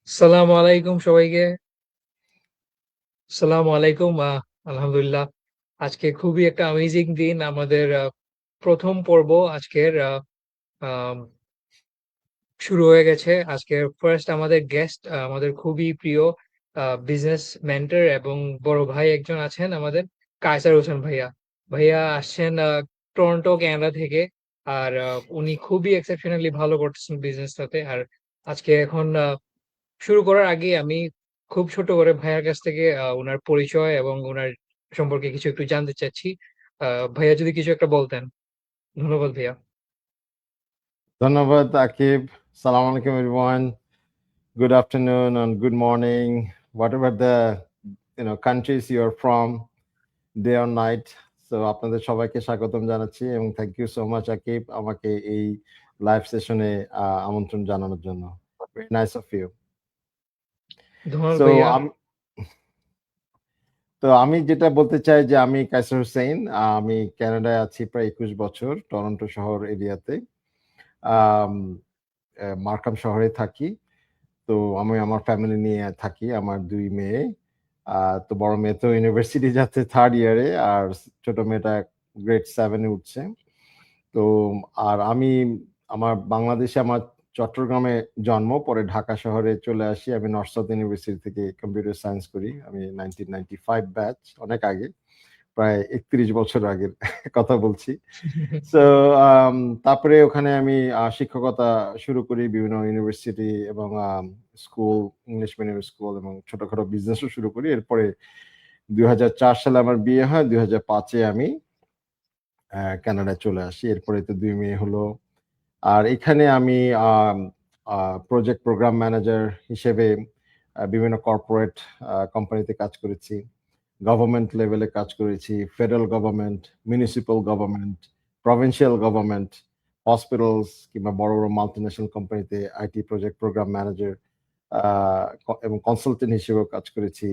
সালামু আলাইকুম সবাইকে। সালামু আলাইকুম। আলহামদুলিল্লাহ। আজকে খুবই একটা অ্যামেজিং দিন। আমাদের ১ম পর্ব আজকের আম শুরু হয়ে গেছে। আজকে ফার্স্ট আমাদের গেস্ট আমাদের খুবই প্রিয় বিজনেস মেন্টর এবং বড় ভাই একজন আছেন আমাদের কায়সার হোসেন ভাইয়া। ভাইয়া আসছেন টরন্টো, কানাডা থেকে। আর উনি খুবই এক্সেপশনালি ভালো করতেছেন বিজনেসটাতে। আর আজকে এখন শুরু করার আগে আমি খুব ছোট করে ভাইয়ার কাছ থেকে উনার পরিচয় এবং উনার সম্পর্কে কিছু একটু জানতে চাচ্ছি। ভাইয়া যদি কিছু একটা বলতেন। ধন্যবাদ ভাইয়া। ধন্যবাদ Akib. Salam alaikum everyone. Good afternoon and good morning, whatever the countries you are from, day or night. So আপনাদের সবাইকে স্বাগতম জানাচ্ছি এবং thank you so much Akib আমাকে এই লাইভ সেশনে আমন্ত্রণ জানানোর জন্য। Very nice of you. ধন্যবাদ সো ভাইয়া। আমি যেটা বলতে চাই যে আমি কায়সার হোসেন। আমি কানাডায় আছি প্রায় ২১ বছর, টরন্টো শহর এরিয়াতে। মার্কাম শহরে থাকি। তো আমি আমার ফ্যামিলি নিয়ে থাকি। আমার ২ মেয়ে। তো বড় মেয়ে তো ইউনিভার্সিটি যাচ্ছে 3rd ইয়ারে, আর ছোট মেয়েটা গ্রেড 7 এ উঠছে। তো আর আমার বাংলাদেশে আমার চট্টগ্রামে জন্ম, পরে ঢাকা শহরে চলে আসি। আমি নর্থ সাউথ ইউনিভার্সিটি থেকে কম্পিউটার সায়েন্স করি। আমি 1995 ব্যাচ, অনেক আগে, প্রায় ৩১ বছর আগের কথা বলছি। সো তারপরে ওখানে আমি শিক্ষকতা শুরু করি বিভিন্ন ইউনিভার্সিটি এবং স্কুল, ইংলিশ মিডিয়াম স্কুল, এবং ছোটখাটো বিজনেসও শুরু করি। এরপরে ২০০৪ সালে আমার বিয়ে হয়। ২০০৫ আমি কানাডায় চলে আসি। এরপরে তো ২ মেয়ে হলো। আর এখানে আমি প্রজেক্ট প্রোগ্রাম ম্যানেজার হিসেবে বিভিন্ন কর্পোরেট কোম্পানিতে কাজ করেছি। গভর্নমেন্ট লেভেলে কাজ করেছি, federal government, municipal government, provincial government, hospitals কিংবা বড় বড় মাল্টিন্যাশনাল কোম্পানিতে আইটি প্রজেক্ট প্রোগ্রাম ম্যানেজার এবং কনসালটেন্ট হিসেবেও কাজ করেছি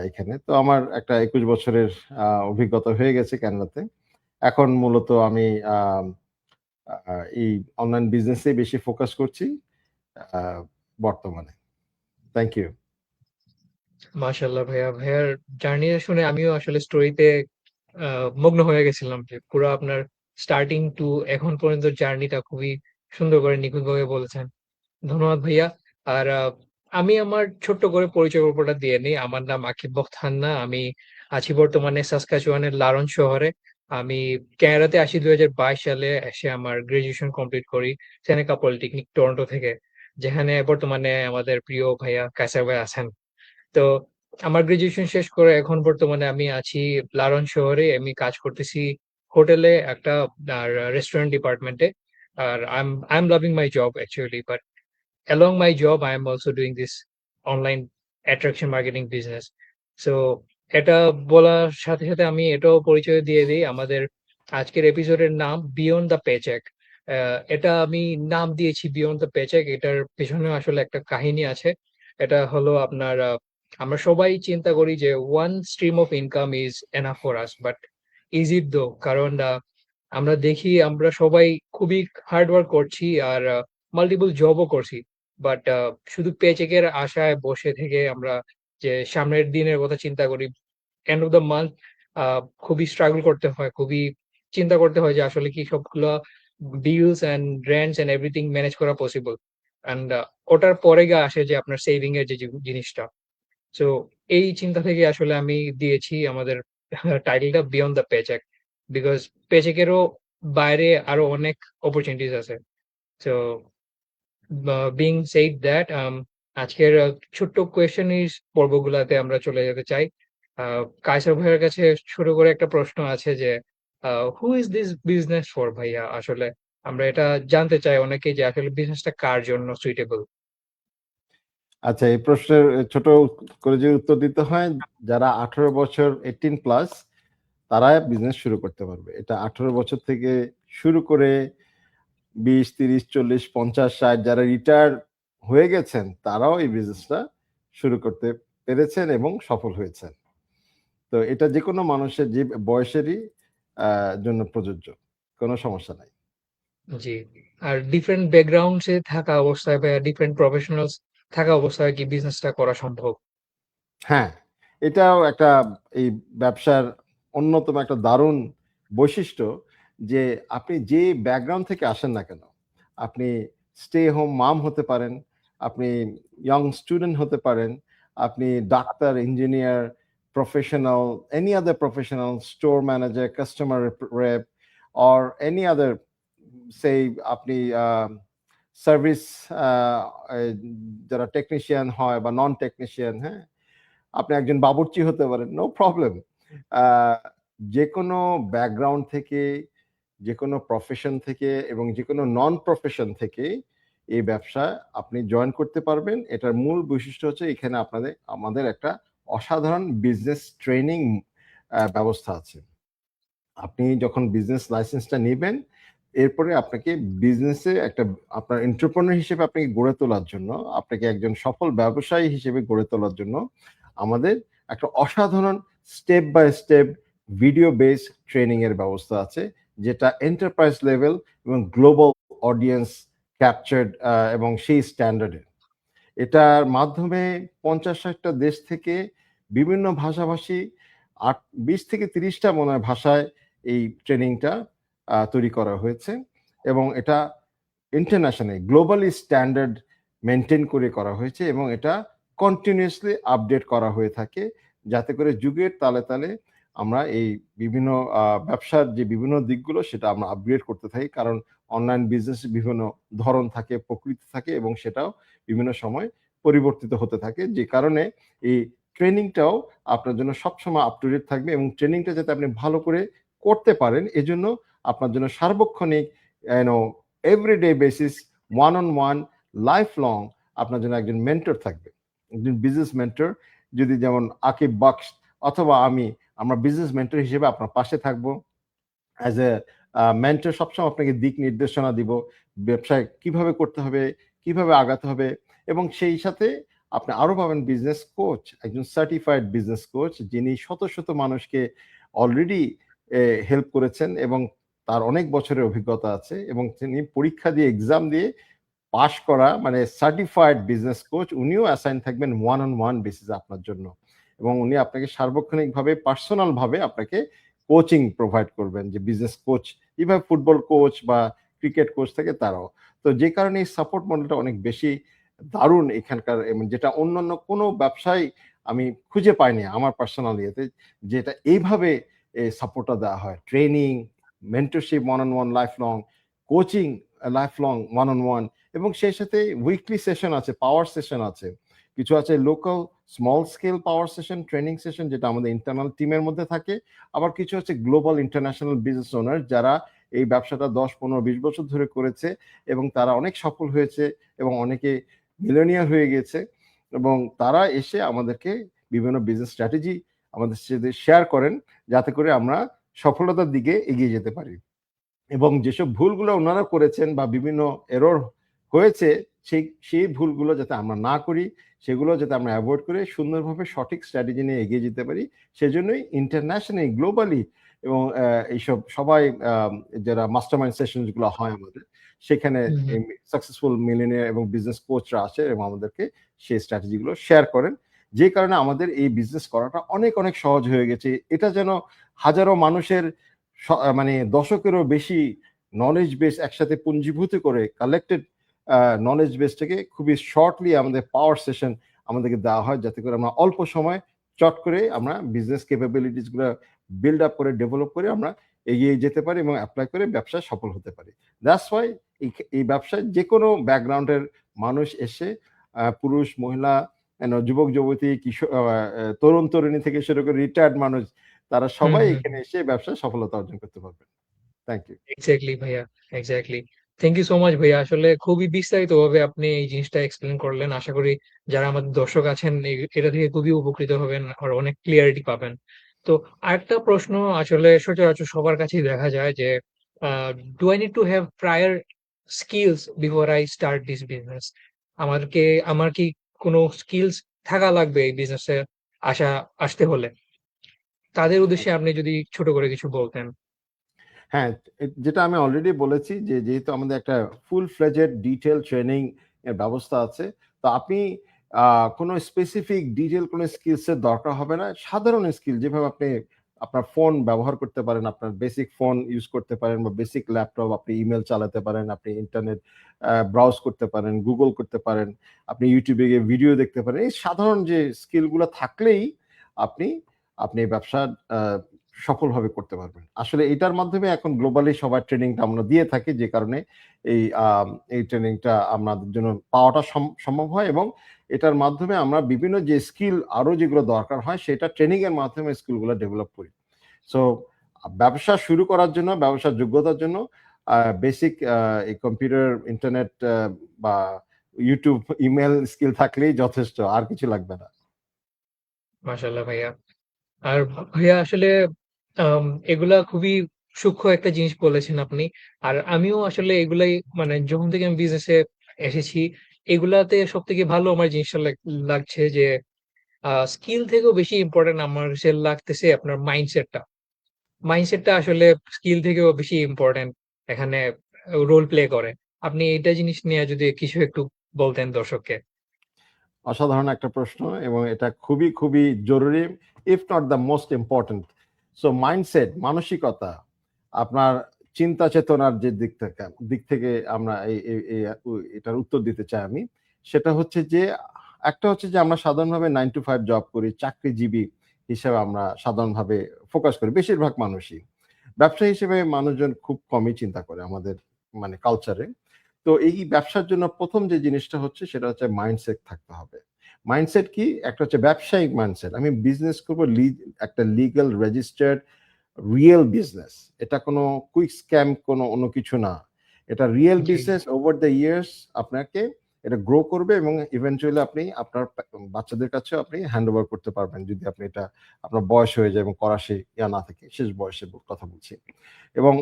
এখানে। তো আমার একটা ২১ বছরের অভিজ্ঞতা হয়ে গেছে কানাডাতে। এখন মূলত আমি এই অনলাইন বিজনেসে বেশি ফোকাস করছি বর্তমানে। Thank you. মাশাআল্লাহ ভাইয়া। ভাইয়ার জার্নিটা শুনে আমিও আসলে স্টোরিতে মগ্ন হয়ে গেছিলাম যে পুরো আপনার স্টার্টিং টু এখন পর্যন্ত জার্নিটা খুবই সুন্দর করে নিখুঁতভাবে বলেছেন। ধন্যবাদ ভাইয়া। আর আমি আমার ছোট্ট করে পরিচয় গল্পটা দিয়ে নিই। আমার নাম আকিব বখতান্না। আমি আছি বর্তমানে সাসকাচুয়ানের লারন শহরে। আমি কানাডাতে আসি ২০২২ সালে। এসে আমার গ্র্যাজুয়েশন কমপ্লিট করি সেনেকা পলিটেকনিক টরন্টো থেকে। যেখানে বর্তমানে আমাদের প্রিয় ভাইয়া কায়সার ভাই আছেন। তো আমার গ্র্যাজুয়েশন শেষ করে এখন বর্তমানে আমি আছি লারন শহরে। আমি কাজ করতেছি হোটেলে একটা আর রেস্টুরেন্ট ডিপার্টমেন্টে। আর I am loving my job actually. But along my job I am also doing this online attraction marketing business. So এটা বলার সাথে সাথে আমি এটাও পরিচয় দিয়ে দিই আমাদের আজকের এপিসোডের নাম বিয়ন্ড দ্য পেচেক। এটা আমি নাম দিয়েছি বিয়ন্ড দ্য পেচেক। এটার পেছনে আসলে একটা কাহিনী আছে। এটা হলো আপনার আমরা সবাই চিন্তা করি যে one stream of income is enough for us, but is it দো? কারণ আমরা দেখি আমরা সবাই খুবই হার্ড ওয়ার্ক করছি আর মাল্টিপল জবও করছি। বাট শুধু পেচেকের আশায় বসে থেকে আমরা যে সামনের দিনের কথা চিন্তা করি, এন্ড অফ দ্য মান্থ খুবই স্ট্রাগল করতে হয়, খুবই চিন্তা করতে হয় যে আসলে কি সবগুলা bills and rents and everything manage করা পসিবল। এন্ড ওটার পরে গিয়ে আসে যে আপনার সেভিং এর যে জিনিসটা। সো এই চিন্তা থেকে আসলে আমি দিয়েছি আমাদের টাইটেলটা বিয়ন্ড দ্য পেচেক, বিকজ পেচেকেরও বাইরে আরো অনেক অপরচুনিটিস আছে। সো বিং সেইড দ্যাট আজকের ছোট্ট কোয়েশ্চেন ইজ পর্বগুলাতে আমরা চলে যেতে চাই। কায়সার ভাইয়ের কাছে শুরু করে একটা প্রশ্ন আছে যে who is this business for ভাইয়া? আসলে আমরা এটা জানতে চাই অনেকেই যে আসলে বিজনেসটা কার জন্য সুইটেবল। আচ্ছা, এই প্রশ্নের ছোট করে যদি উত্তর দিতে হয়, যারা 18 বছর 18 প্লাস তারা বিজনেস শুরু করতে পারবে। এটা 18 বছর থেকে শুরু করে 20, 30, 40, 50, 60 যারা রিটায়ার হয়ে গেছেন তারাও এই বিজনেসটা শুরু করতে পেরেছেন এবং সফল হয়েছেন। তো এটা যে কোনো মানুষের যে বয়সেরই জন্য প্রযোজ্য, কোনো সমস্যা নাই। জি। আর ডিফারেন্ট ব্যাকগ্রাউন্ডস এ থাকা অবস্থায় বা ডিফারেন্ট প্রফেশনালস থাকা অবস্থায় কি বিজনেসটা করা সম্ভব? হ্যাঁ, এটাও একটা এই ব্যবসার অন্যতম একটা দারুণ বৈশিষ্ট্য যে আপনি যে ব্যাকগ্রাউন্ড থেকে আসেন না কেন, আপনি স্টে হোম মাম হতে পারেন, আপনি ইয়ং স্টুডেন্ট হতে পারেন, আপনি doctor, engineer, professional, any other professional, store manager, customer rape or any other সেই আপনি সার্ভিস যারা টেকনিশিয়ান হয় বা নন টেকনিশিয়ান, হ্যাঁ? আপনি একজন বাবুর্চি হতে পারেন, নো প্রবলেম। আ যেকোনো ব্যাকগ্রাউন্ড থেকে, যেকোনো প্রফেশন থেকে এবং যেকোনো নন প্রফেশন থেকে এই ব্যবসায় আপনি জয়েন করতে পারবেন। এটার মূল বৈশিষ্ট্য হচ্ছে এখানে আমাদের একটা অসাধারণ বিজনেস ট্রেনিং ব্যবস্থা আছে। আপনি যখন বিজনেস লাইসেন্সটা নিবেন, এরপরে আপনাকে বিজনেসে একটা আপনার এন্টারপ্রেনিউর হিসেবে আপনাকে গড়ে তোলার জন্য, আপনাকে একজন সফল ব্যবসায়ী হিসেবে গড়ে তোলার জন্য আমাদের একটা অসাধারণ step by step video base training এর ব্যবস্থা আছে, যেটা এন্টারপ্রাইজ লেভেল এবং গ্লোবাল অডিয়েন্স ক্যাপচার্ড এবং সেই স্ট্যান্ডার্ডের। এটার মাধ্যমে ৫০-৬০টা দেশ থেকে বিভিন্ন ভাষাভাষী ২০ থেকে ৩০ টা মনে হয় ভাষায় এই ট্রেনিংটা তৈরি করা হয়েছে এবং এটা ইন্টারন্যাশনাল গ্লোবালি স্ট্যান্ডার্ড মেইনটেইন করে করা হয়েছে এবং এটা কন্টিনিউয়াসলি আপডেট করা হয়ে থাকে, যাতে করে যুগের তালে তালে আমরা এই বিভিন্ন ব্যবসার যে বিভিন্ন দিকগুলো সেটা আমরা আপগ্রেড করতে থাকি। কারণ অনলাইন বিজনেস বিভিন্ন ধরন থাকে, প্রকৃতি থাকে এবং সেটাও বিভিন্ন সময় পরিবর্তিত হতে থাকে। যে কারণে এই ট্রেনিংটাও আপনার জন্য সবসময় আপ টু ডেট থাকবে এবং ট্রেনিংটা যাতে আপনি ভালো করে করতে পারেন এজন্য আপনার জন্য সার্বক্ষণিক you know everyday basis one on one lifelong আপনার জন্য একজন মেন্টর থাকবে, একজন বিজনেস মেন্টর। যদি যেমন আকিব বক্স অথবা আমরা বিজনেস মেন্টর হিসেবে আপনার পাশে থাকবো অ্যাজ এ মেন্টর। সবসময় আপনাকে দিক নির্দেশনা দিব ব্যবসায় কিভাবে করতে হবে, কিভাবে আগাতে হবে এবং সেই সাথে আপনি আরো পাবেন বিজনেস কোচ, একজন সার্টিফাইড বিজনেস কোচ যিনি শত শত মানুষকে অলরেডি হেল্প করেছেন এবং তার অনেক বছরের অভিজ্ঞতা আছে এবং তিনি পরীক্ষা দিয়ে এক্সাম দিয়ে পাশ করা মানে সার্টিফাইড বিজনেস কোচ। উনিও অ্যাসাইন থাকবেন ওয়ান অন ওয়ান বেসিসে আপনার জন্য এবং উনি আপনাকে সার্বক্ষণিকভাবে পার্সোনাল ভাবে আপনাকে কোচিং প্রোভাইড করবেন, যে বিজনেস কোচ এভাবে ফুটবল কোচ বা ক্রিকেট কোচ থাকে তারাও। তো যে কারণে এই সাপোর্ট মডেলটা অনেক বেশি দারুণ এখানকার এবং যেটা অন্যান্য কোনো ব্যবসায় আমি খুঁজে পাইনি আমার পার্সোনাল ইয়েতে, যেটা এইভাবে সাপোর্টটা দেওয়া হয়। Training, mentorship one on one life long, coaching life long one on one এবং সেই সাথে উইকলি সেশন আছে, পাওয়ার সেশন আছে। কিছু আছে লোকাল স্মল স্কেল পাওয়ার সেশন, ট্রেনিং সেশন যেটা আমাদের ইন্টারনাল টিমের মধ্যে থাকে। আবার কিছু হচ্ছে গ্লোবাল ইন্টারন্যাশনাল বিজনেস ওনার যারা এই ব্যবসাটা ১০, ১৫, ২০ বছর ধরে করেছে এবং তারা অনেক সফল হয়েছে এবং অনেকে মিলিয়নিয়ার হয়ে গেছে এবং তারা এসে আমাদেরকে বিভিন্ন বিজনেস স্ট্র্যাটেজি আমাদের সাথে শেয়ার করেন, যাতে করে আমরা সফলতার দিকে এগিয়ে যেতে পারি। এবং যেসব ভুলগুলো ওনারা করেছেন বা বিভিন্ন এরর হয়েছে সেই ভুলগুলো যাতে আমরা না করি, সেগুলো যাতে আমরা অ্যাভয়েড করে সুন্দরভাবে সঠিক স্ট্র্যাটেজি নিয়ে এগিয়ে যেতে পারি। সেজন্যই ইন্টারন্যাশনালি গ্লোবালি এবং এইসব সবাই যারা মাস্টারমাইন্ড সেশনস গুলো হয় আমাদের, সেখানে হুম, হুম। সাকসেসফুল মিলিয়নিয়ার এবং বিজনেস কোচরা আসে এবং আমাদেরকে সেই স্ট্র্যাটেজি গুলো শেয়ার করেন। যে কারণে আমাদের এই বিজনেস করাটা অনেক অনেক সহজ হয়ে গেছে। এটা যেন হাজারো মানুষের মানে দশকেরও বেশি নলেজ বেস একসাথে পুঞ্জীভূত করে কালেক্টেড নলেজ বেসটাকে খুবই শর্টলি আমাদের পাওয়ার সেশন আমাদেরকে দেওয়া হয়, যাতে করে আমরা অল্প সময় চট করে আমরা বিজনেস ক্যাপাবিলিটিস গুলো বিল্ড আপ করে ডেভেলপ করে আমরা এগিয়ে যেতে পারি এবং অ্যাপ্লাই করে ব্যবসায় সফল হতে পারি। দ্যাটস ওয়াই এই ব্যবসায় যে কোনো ব্যাকগ্রাউন্ডের মানুষ এসে পুরুষ, মহিলা, যুবক, যুবতী, কিশোর, তরুণ, তরুণী থেকে শুরু করে রিটায়ার্ড মানুষ, তারা হুম, সবাই হুম, এখানে হুম। এসে ব্যবসায় সফলতা অর্জন করতে পারবেন। Thank you. এক্সাক্টলি ভাইয়া, exactly. Thank you so much ভাইয়া। আসলে খুবই বিস্তারিতভাবে আপনি এই জিনিসটা এক্সপ্লেইন করলেন। আশা করি যারা আমাদের দর্শক আছেন এটা থেকে খুবই উপকৃত হবেন আর অনেক ক্লিয়ারিটি পাবেন। তো আরেকটা প্রশ্ন আসলে সচরাচর সবার কাছেই দেখা যায় যে uh do I need to have prior skills before I start this business? আমারকে আমার কি কোনো স্কিলস থাকা লাগবে এই বিজনেসে আসতে হলে? তাদের উদ্দেশ্যে আপনি যদি ছোট করে কিছু বলতেন। হ্যাঁ, যেটা আমি অলরেডি বলেছি যে যেহেতু আমাদের একটা ফুল ফ্লেজেড ডিটেইল ট্রেনিং এর ব্যবস্থা আছে। তো আপনি কোনো স্পেসিফিক ডিটেইল কোনো স্কিলসের দরকার হবে না। সাধারণ স্কিল যেভাবে আপনি আপনার ফোন ব্যবহার করতে পারেন, আপনার বেসিক ফোন ইউজ করতে পারেন বা বেসিক ল্যাপটপ, আপনি ইমেইল চালাতে পারেন, আপনি ইন্টারনেট ব্রাউজ করতে পারেন, গুগল করতে পারেন, আপনি ইউটিউবে গিয়ে ভিডিও দেখতে পারেন। এই সাধারণ যে স্কিলগুলো থাকলেই আপনি আপনি এই ব্যবসা আ সফলভাবে করতে পারবেন। আসলে এটার মাধ্যমে এখন গ্লোবালি সবার ট্রেনিংটা আমরা দিয়ে থাকি, যে কারণে এই এই ট্রেনিংটা আমাদের জন্য পাওয়াটা সম্ভব হয়, এবং এটার মাধ্যমে আমরা বিভিন্ন যে স্কিল আরো যেগুলো দরকার হয় সেটা ট্রেনিং এর মাধ্যমে স্কিলগুলো ডেভেলপ করি। সো ব্যবসা শুরু করার জন্য, ব্যবসার যোগ্যতার জন্য বেসিক এই কম্পিউটার, ইন্টারনেট বা ইউটিউব, ইমেইল স্কিল থাকলেই যথেষ্ট। আর কিছু লাগবে না। মাশাআল্লাহ ভাইয়া। আর ভাইয়া আসলে আম এগুলা খুবই সূক্ষ্ম একটা জিনিস বলেছেন আপনি। আর আমিও আসলে এগুলাই মানে যখন থেকে আমি বিজনেসে এসেছি, এগুলাতে সবথেকে ভালো আমার জিনিসটা লাগছে যে স্কিল থেকেও বেশি ইম্পোর্টেন্ট আমার কাছে লাগতেছে আপনার মাইন্ডসেটটা। মাইন্ডসেটটা আসলে স্কিল থেকেও বেশি ইম্পোর্টেন্ট এখানে রোল প্লে করে। আপনি এইটা জিনিস নিয়ে যদি কিছু একটু বলতেন দর্শককে। অসাধারণ একটা প্রশ্ন, এবং এটা খুবই, খুবই জরুরি, if not the most important. So mindset, মানসিকতা, আপনার চিন্তা চেতনার যে দিক থেকে আমরা এটার উত্তর দিতে চাই আমি। সেটা হচ্ছে যে, একটা হচ্ছে যে আমরা সাধারণভাবে 9 to 5 জব করি। চাকরিজীবী হিসেবে আমরা সাধারণভাবে ফোকাস করি, বেশিরভাগ মানুষই। ব্যবসা হিসেবে মানুষজন খুব কমই চিন্তা করে আমাদের মানে কালচারে। তো এই ব্যবসার জন্য ১ম যে জিনিসটা হচ্ছে সেটা হচ্ছে মাইন্ডসেট থাকতে হবে। মাইন্ডসেট কি? একটা হচ্ছে ব্যবসায়িক মাইন্ডসেট। আমি বিজনেস করব, একটা লিগ্যাল রেজিস্টার্ড রিয়েল বিজনেস। এটা কোনো কুইক স্ক্যাম, কোনো অন্য কিছু না। এটা real G, business, over the years আপনাকে এটা গ্রো করবে, এবং ইভেনচুয়ালি আপনি আপনার বাচ্চাদের কাছেও আপনি হ্যান্ড ওভার করতে পারবেন, যদি আপনি এটা আপনার বয়স হয়ে যায় এবং করার সেই না থাকে। শেষ বয়সের কথা বলছি। এবং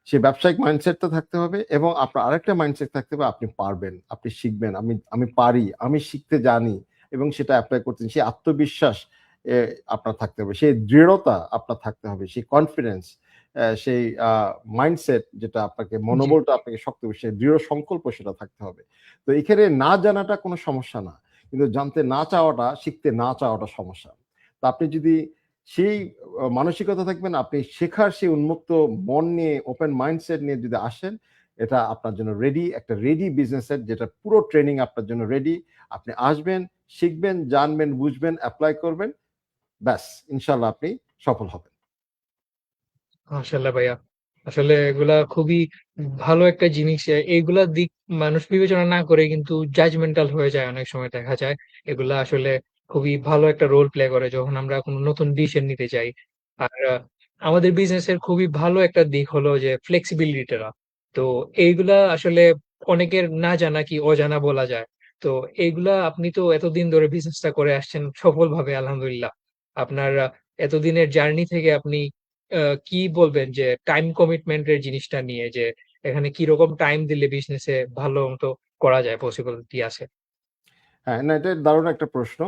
সেই ব্যবসায়িক মাইন্ডসেটটা থাকতে হবে, এবং আপনার আরেকটা মাইন্ডসেট থাকতে হবে, আপনি পারবেন, আপনি শিখবেন। আমি আমি পারি, আমি শিখতে জানি, এবং সেটা এপ্লাই করতে, সেই আত্মবিশ্বাস এ আপনার থাকতে হবে। সেই দৃঢ়তা আপনার থাকতে হবে। সেই কনফিডেন্স, সেই মাইন্ডসেট, যেটা আপনাকে, জি। মনোবলটা আপনাকে শক্ত, সেই দৃঢ় সংকল্প সেটা থাকতে হবে। তো এখানে না জানাটা কোনো সমস্যা না। কিন্তু জানতে না চাওয়াটা, শিখতে না চাওয়াটা সমস্যা। তো আপনি যদি সেই মানসিকতা থাকবেন, আপনি শেখার সেই উন্মুক্ত মন নিয়ে, ওপেন মাইন্ডসেট নিয়ে যদি আসেন, এটা আপনার জন্য রেডি, একটা রেডি বিজনেসের, যেটা পুরো ট্রেনিং আপনার জন্য রেডি। আপনি আসবেন, শিখবেন, জানবেন, বুঝবেন, এপ্লাই করবেন। ব্যাস, ইনশাআল্লাহ আপনি সফল হবেন। মাশাআল্লাহ ভাইয়া। আসলে এগুলা খুবই ভালো একটা জিনিস। এইগুলার দিক মানুষ বিবেচনা না করে কিন্তু জাজমেন্টাল হয়ে যায় অনেক সময় দেখা যায়। এগুলা আসলে খুবই ভালো একটা রোল প্লে করে যখন আমরা কোনো নতুন ডিসিশন নিতে যাই। আর আমাদের বিজনেসের খুবই ভালো একটা দিক হলো যে ফ্লেক্সিবিলিটি টা। তো এইগুলা আসলে অনেকের না জানা কি অজানা বলা যায়। তো এইগুলা আপনি তো এতদিন ধরে বিজনেসটা করে আসছেন সফলভাবে আলহামদুলিল্লাহ। আপনার এতদিনের জার্নি থেকে আপনি কি বলবেন যে টাইম কমিটমেন্ট এর জিনিসটা নিয়ে যে এখানে কিরকম টাইম দিলে বিজনেসে ভালো মতো করা যায় পসিবিলিটি আছে? হ্যাঁ, না, এটা দারুণ একটা প্রশ্ন।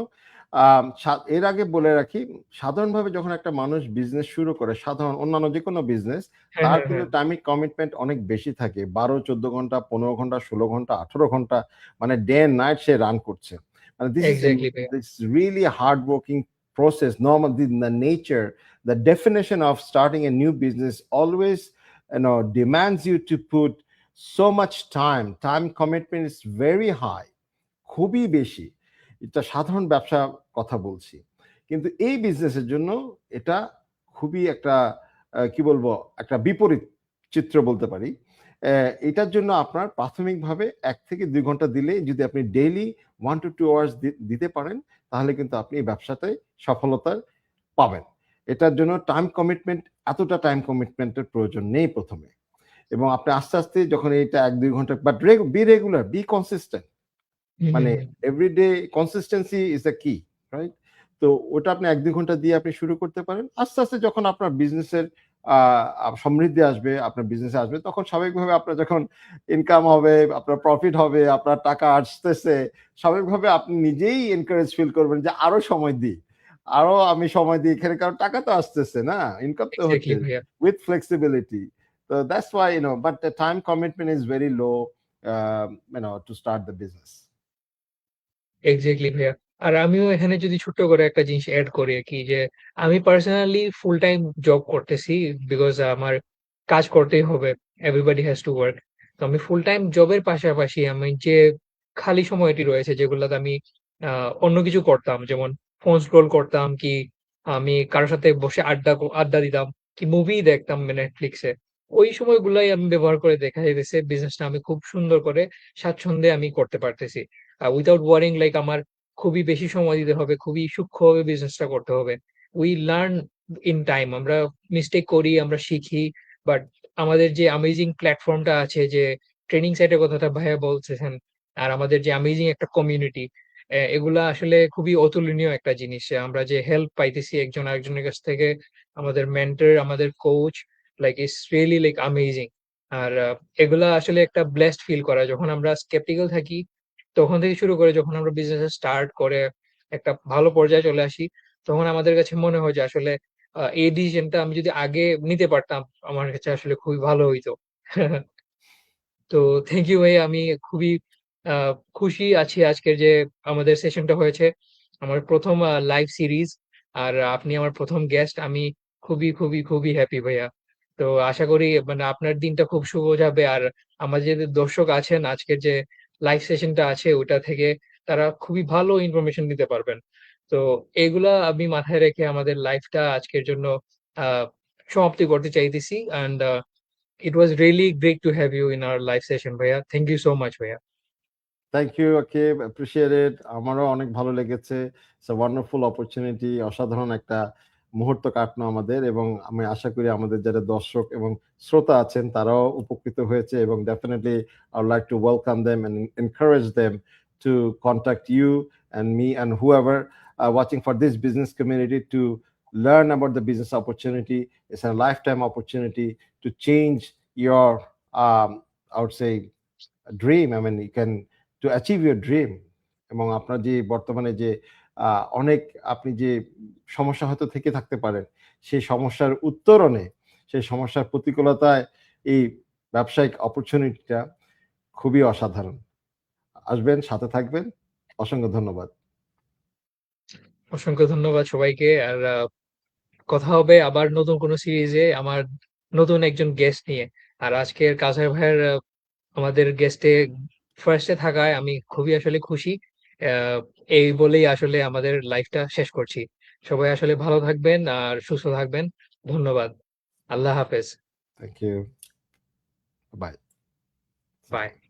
এর আগে বলে রাখি, সাধারণভাবে যখন একটা মানুষ বিজনেস শুরু করে, সাধারণ অন্যান্য যেকোনো বিজনেস, হ্যাঁ, তার হ্যাঁ, কিন্তু হ্যাঁ। টাইমিং কমিটমেন্ট অনেক বেশি থাকে। ১২-১৪ ঘন্টা, ১৫ ঘন্টা, ১৬ ঘন্টা, ১৮ ঘন্টা, মানে day and night say run করছে। মানে এক্সাক্টলি ভাইয়া। This really hard working process. Normal the nature, the definition of starting a new business always, demands you to put so much time. Time commitment is very high. খুবই বেশি। এটা সাধারণ ব্যবসা কথা বলছি। কিন্তু এই বিজনেসের জন্য এটা খুবই একটা কি বলবো? একটা বিপরীত চিত্র বলতে পারি। এটার জন্য আপনার প্রাথমিকভাবে ১ থেকে ২ ঘন্টা দিলেই, যদি আপনি ডেইলি 1 to 2 আওয়ার্স দিতে পারেন, তাহলে কিন্তু আপনি এই ব্যবসাটায় সফলতা পাবেন। এটার জন্য এতটা টাইম কমিটমেন্ট এর প্রয়োজন নেই ১ম এ। এবং আপনি আস্তে, আস্তে যখন এটা ১-২ ঘন্টা, but be regular, be consistent. Hmm, hmm, মানে hmm. Everyday consistency is the key, right? তো ওটা আপনি ১-২ ঘন্টা দিয়ে আপনি শুরু করতে পারেন। আস্তে, আস্তে যখন আপনার বিজনেসের আ আ সমৃদ্ধি আসবে, আপনার বিজনেসে আসবে, তখন স্বাভাবিকভাবে আপনার যখন ইনকাম হবে, আপনার প্রফিট হবে, আপনার টাকা আসতেছে, স্বাভাবিকভাবে আপনি নিজেই এনকারেজ ফিল করবেন যে আরো সময় দিই। আরো আমি সময় দিই এখানে, কারণ টাকা তো আসতেছে না, ইনকাম তো হচ্ছে, এক্সাক্টলি ভাইয়া। With flexibility. তো that's why, but the time commitment is very low, to start the business. Exactly ভাইয়া। আর আমিও এখানে যদি ছোট্ট করে একটা জিনিস এড করি আরকি যে, আমি পার্সোনালি ফুল টাইম জব করতেছি বিকজ আমার কাজ করতেই হবে। Everybody has to work. তো আমি ফুল টাইম জবের পাশাপাশি আমি যে খালি সময়টি রয়েছে যেগুলাতে আমি অন্য কিছু করতাম যেমন ফোন স্ক্রল করতাম কি আমি কারো সাথে বসে আড্ডা দিতাম কি মুভি দেখতাম Netflix এ। ওই সময়গুলাই আমি ব্যবহার করে দেখা যাইতেছে বিজনেসটা আমি খুব সুন্দর করে স্বাচ্ছন্দ্যে আমি করতে পারতেছি। উইথআউট ওয়ারিং লাইক আমার খুবই বেশি সময় দিতে হবে, খুবই সূক্ষ্মভাবে বিজনেসটা করতে হবে। We learn in time. আমরা মিস্টেক করি, আমরা শিখি। বাট আমাদের যে অ্যামেজিং প্ল্যাটফর্মটা আছে যে ট্রেনিং সাইটের কথাটা ভাইয়া বলতেছেন। আর আমাদের যে অ্যামেজিং একটা কমিউনিটি এগুলা আসলে খুবই অতুলনীয় একটা জিনিস। আমরা যে হেল্প পাইতেছি একজন আরেকজনের কাছ থেকে আমাদের মেন্টর, আমাদের coach like it's really like amazing. আর এগুলা আসলে একটা ব্লেসড ফিল করা যখন আমরা স্কেপটিক্যাল থাকি তখন থেকে শুরু করে যখন আমরা বিজনেস স্টার্ট করে একটা ভালো পর্যায়ে চলে আসি, তখন আমাদের কাছে মনে হয় যে আসলে এই ডিসিশনটা আমি যদি আগে নিতে পারতাম, আমার কাছে আসলে খুবই ভালো হইতো। তো থ্যাংক ইউ ভাই। আমি খুবই আ খুশি আছি আজকের যে আমাদের সেশনটা হয়েছে। আমার ১ম লাইভ সিরিজ। আর আপনি আমার ১ম গেস্ট। আমি খুবই হ্যাপি ভাইয়া। তো আশা করি মানে আপনার দিনটা খুব শুভ যাবে। আর আমার যে দর্শক আছেন আজকের যে লাইভ সেশনটা আছে ওটা থেকে তারা খুবই ভালো ইনফরমেশন নিতে পারবেন। তো এগুলা আমি মাথায় রেখে আমাদের লাইভটা আজকের জন্য আ সমাপ্তি করতে চাইতেছি। And it was really great to have you in our live session, Bhaiya. Thank you so much, Bhaiya. Thank you Akib, appreciate it. আমারও অনেক ভালো লেগেছে। It's a wonderful opportunity. অসাধারণ একটা মুহূর্ত কাটলো আমাদের এবং আমি আশা করি আমাদের যারা দর্শক এবং শ্রোতা আছেন তারাও উপকৃত হয়েছে এবং definitely I would like to welcome them and encourage them to contact you and me and whoever watching for this business community to learn about the business opportunity. It's a lifetime opportunity to change your, I would say, dream. I mean, you can to achieve your dream এবং আপনার যে বর্তমানে যে অনেক আপনি যে সমস্যা হয়তো থেকে থাকতে পারেন, সেই সমস্যার উত্তরণে, সেই সমস্যার প্রতিকূলতায় এই ব্যবসায়িক অপরচুনিটিটা খুবই অসাধারণ। আসবেন, সাথে থাকবেন। অসংখ্য ধন্যবাদ। অসংখ্য ধন্যবাদ সবাইকে। আর কথা হবে আবার নতুন কোনো সিরিজে আমার নতুন একজন গেস্ট নিয়ে। আর আজকের কাজের ভাইয়ের আমাদের গেস্টে ফার্স্টে থাকায় আমি খুবই আসলে খুশি। আহ, এই বলেই আসলে আমাদের লাইফটা শেষ করছি। সবাই আসলে ভালো থাকবেন আর সুস্থ থাকবেন। ধন্যবাদ। আল্লাহ হাফেজ। Thank you. বাই। বাই।